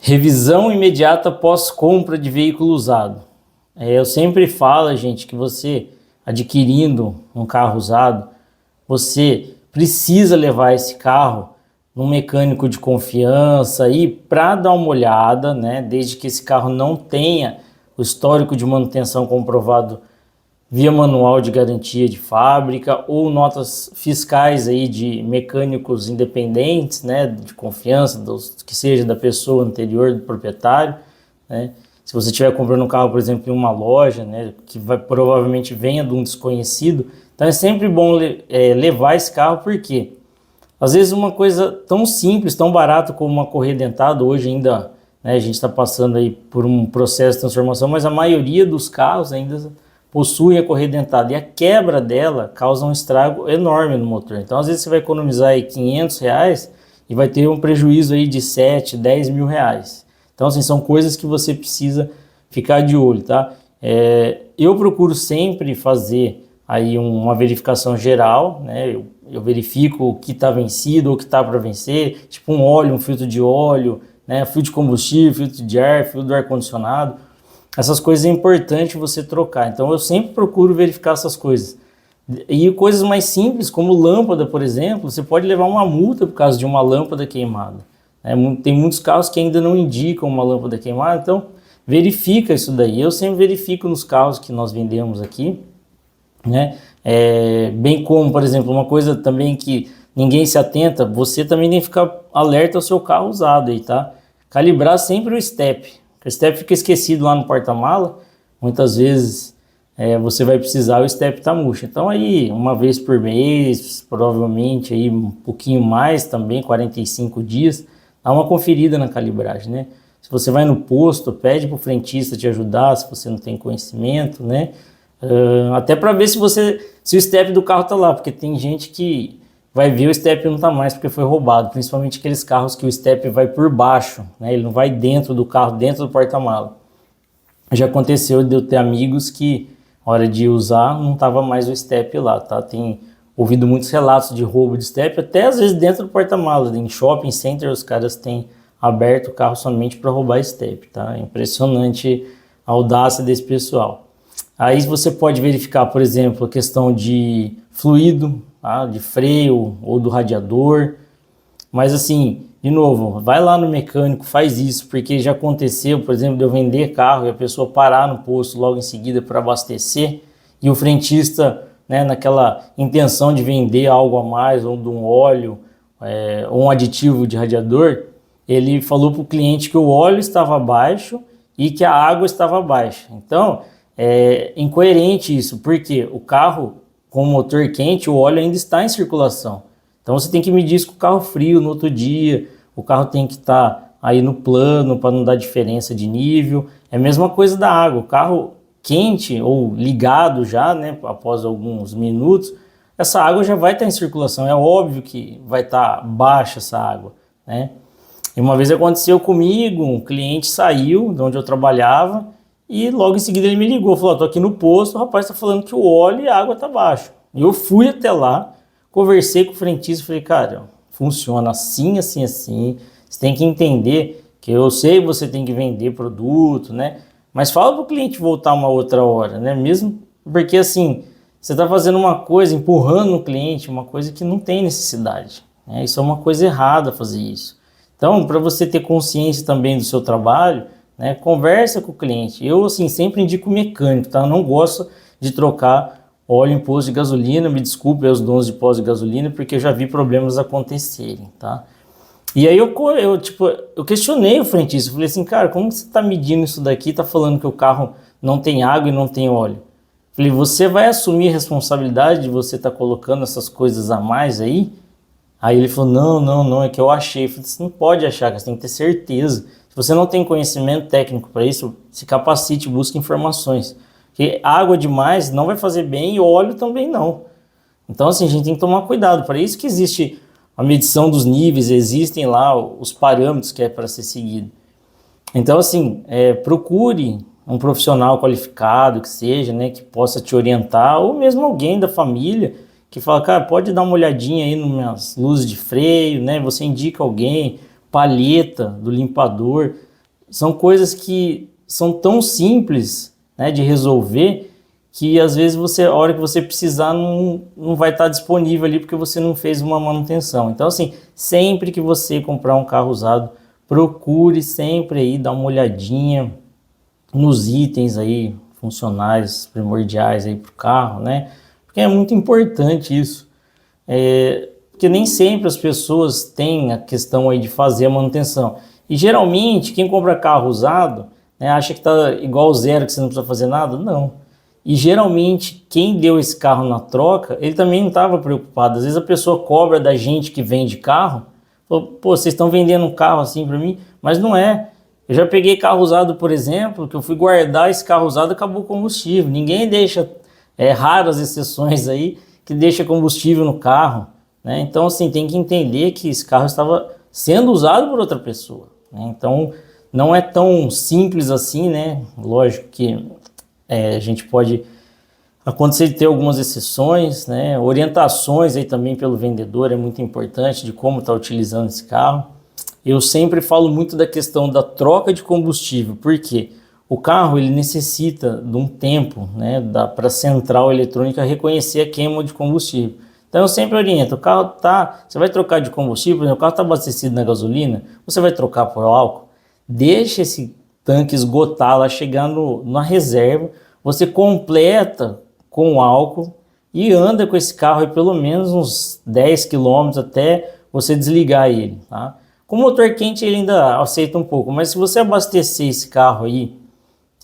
Revisão imediata pós-compra de veículo usado. Eu sempre falo, gente, que você adquirindo um carro usado, você precisa levar esse carro num mecânico de confiança e para dar uma olhada, né? Desde que esse carro não tenha o histórico de manutenção comprovado via manual de garantia de fábrica ou notas fiscais aí de mecânicos independentes, né, de confiança, que seja da pessoa anterior do proprietário, né. Se você estiver comprando um carro, por exemplo, em uma loja, né, que provavelmente venha de um desconhecido, então é sempre bom levar esse carro, porque às vezes uma coisa tão simples, tão barata como uma correia dentada, hoje ainda, né, a gente está passando aí por um processo de transformação, mas a maioria dos carros ainda possuem a correia dentada, e a quebra dela causa um estrago enorme no motor. Então às vezes você vai economizar aí R$ 500 e vai ter um prejuízo aí de 7, 10 mil reais. Então assim, são coisas que você precisa ficar de olho, tá? Eu procuro sempre fazer aí uma verificação geral, né? Eu verifico o que está vencido ou o que está para vencer, tipo um óleo, um filtro de óleo, né? Filtro de combustível, filtro de ar, filtro do ar-condicionado. Essas coisas é importante você trocar, então eu sempre procuro verificar essas coisas. E coisas mais simples, como lâmpada, por exemplo, você pode levar uma multa por causa de uma lâmpada queimada. Tem muitos carros que ainda não indicam uma lâmpada queimada, então verifica isso daí. Eu sempre verifico nos carros que nós vendemos aqui, né? Bem como, por exemplo, uma coisa também que ninguém se atenta, você também tem que ficar alerta ao seu carro usado aí, tá? Calibrar sempre o step. O step fica esquecido lá no porta-mala, muitas vezes você vai precisar, o step tá murcho. Então aí, uma vez por mês, provavelmente aí um pouquinho mais também, 45 dias, dá uma conferida na calibragem, né? Se você vai no posto, pede pro frentista te ajudar, se você não tem conhecimento, né? Até para ver se o step do carro tá lá, porque tem gente que vai ver o step não tá mais porque foi roubado, principalmente aqueles carros que o step vai por baixo, né? Ele não vai dentro do carro, dentro do porta-mala. Já aconteceu de eu ter amigos que, na hora de usar, não tava mais o step lá, tá? Tem ouvido muitos relatos de roubo de step, até às vezes dentro do porta-mala. Em shopping center, os caras têm aberto o carro somente para roubar step, tá? É impressionante a audácia desse pessoal. Aí você pode verificar, por exemplo, a questão de fluido, tá? De freio ou do radiador. Mas assim, de novo, vai lá no mecânico, faz isso, porque já aconteceu, por exemplo, de eu vender carro e a pessoa parar no posto logo em seguida para abastecer e o frentista, né, naquela intenção de vender algo a mais, ou de um óleo, ou um aditivo de radiador, ele falou para o cliente que o óleo estava baixo e que a água estava baixa. Então, é incoerente isso, porque o carro com o motor quente, o óleo ainda está em circulação. Então você tem que medir isso com o carro frio no outro dia, o carro tem que estar aí no plano para não dar diferença de nível. É a mesma coisa da água, o carro quente ou ligado já, né, após alguns minutos, essa água já vai estar em circulação, é óbvio que vai estar baixa essa água, né? E uma vez aconteceu comigo, um cliente saiu de onde eu trabalhava e logo em seguida ele me ligou, falou, tô aqui no posto, o rapaz está falando que o óleo e a água tá baixo. E eu fui até lá, conversei com o frentista, falei, cara, funciona assim, assim, assim, você tem que entender que eu sei que você tem que vender produto, né? Mas fala para o cliente voltar uma outra hora, né? Mesmo porque assim, você está fazendo uma coisa, empurrando o cliente, uma coisa que não tem necessidade, né? Isso é uma coisa errada fazer isso. Então, para você ter consciência também do seu trabalho, né, conversa com o cliente. Eu assim, sempre indico mecânico, tá? Eu não gosto de trocar óleo em posto de gasolina, me desculpe aos donos de posto de gasolina, porque eu já vi problemas acontecerem, tá? E aí eu questionei o frentista, falei assim, cara, como você está medindo isso daqui, tá falando que o carro não tem água e não tem óleo? Falei, você vai assumir a responsabilidade de você estar colocando essas coisas a mais aí? Aí ele falou, não, é que eu achei. Eu falei, você não pode achar, você tem que ter certeza. Se você não tem conhecimento técnico para isso, se capacite, busque informações. Porque água demais não vai fazer bem e óleo também não. Então assim, a gente tem que tomar cuidado, para isso que existe a medição dos níveis, existem lá os parâmetros que é para ser seguido. Então assim, procure um profissional qualificado que seja, né, que possa te orientar, ou mesmo alguém da família que fala, cara, pode dar uma olhadinha aí nas minhas luzes de freio, né, você indica alguém, palheta do limpador, são coisas que são tão simples, né, de resolver, que às vezes você, a hora que você precisar, não vai estar disponível ali porque você não fez uma manutenção. Então, assim, sempre que você comprar um carro usado, procure sempre aí dar uma olhadinha nos itens aí funcionais, primordiais aí para o carro, né? Porque é muito importante isso. Porque nem sempre as pessoas têm a questão aí de fazer a manutenção. E geralmente, quem compra carro usado, né, acha que tá igual zero, que você não precisa fazer nada. Não. E geralmente, quem deu esse carro na troca, ele também não estava preocupado. Às vezes a pessoa cobra da gente que vende carro, fala, pô, vocês estão vendendo um carro assim para mim? Mas não é. Eu já peguei carro usado, por exemplo, que eu fui guardar esse carro usado, acabou o combustível. Ninguém deixa, raras exceções aí, que deixa combustível no carro, né? Então, assim, tem que entender que esse carro estava sendo usado por outra pessoa, né? Então, não é tão simples assim, né? Lógico que a gente pode acontecer de ter algumas exceções, né? Orientações aí também pelo vendedor é muito importante de como está utilizando esse carro. Eu sempre falo muito da questão da troca de combustível, porque o carro ele necessita de um tempo, né, para a central eletrônica reconhecer a queima de combustível. Então eu sempre oriento, o carro você vai trocar de combustível, por exemplo, o carro está abastecido na gasolina, você vai trocar por álcool, deixa esse tanque esgotar lá, chegar na reserva, você completa com álcool e anda com esse carro aí pelo menos uns 10 quilômetros até você desligar ele, tá? Com motor quente ele ainda aceita um pouco, mas se você abastecer esse carro aí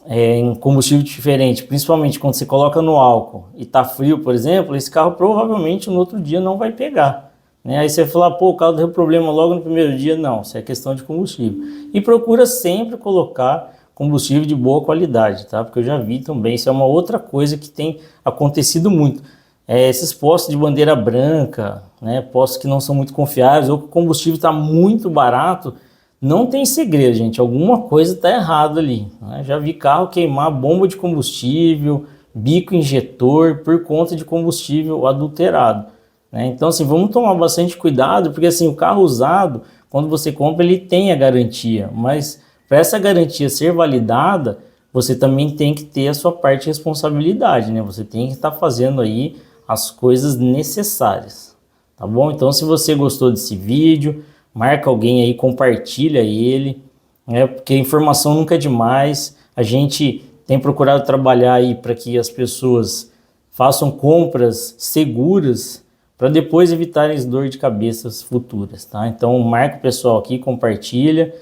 em combustível diferente, principalmente quando você coloca no álcool e tá frio, por exemplo, esse carro provavelmente no outro dia não vai pegar, né? Aí você fala, pô, o carro deu problema logo no primeiro dia. Não, isso é questão de combustível. E procura sempre colocar combustível de boa qualidade, tá? Porque eu já vi também, isso é uma outra coisa que tem acontecido muito. Esses postos de bandeira branca, né, postos que não são muito confiáveis, ou que o combustível está muito barato, não tem segredo, gente. Alguma coisa está errada ali, né? Já vi carro queimar bomba de combustível, bico injetor, por conta de combustível adulterado, né? Então, assim, vamos tomar bastante cuidado, porque assim, o carro usado, quando você compra, ele tem a garantia, mas para essa garantia ser validada, você também tem que ter a sua parte de responsabilidade, né? Você tem que estar fazendo aí as coisas necessárias, tá bom? Então, se você gostou desse vídeo, marca alguém aí, compartilha ele, né? Porque informação nunca é demais. A gente tem procurado trabalhar aí para que as pessoas façam compras seguras para depois evitarem dor de cabeças futuras, tá? Então, marca o pessoal aqui, compartilha,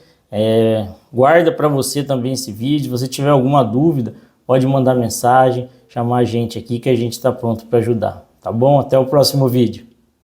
guarda para você também esse vídeo. Se você tiver alguma dúvida, pode mandar mensagem, chamar a gente aqui que a gente está pronto para ajudar, tá bom? Até o próximo vídeo.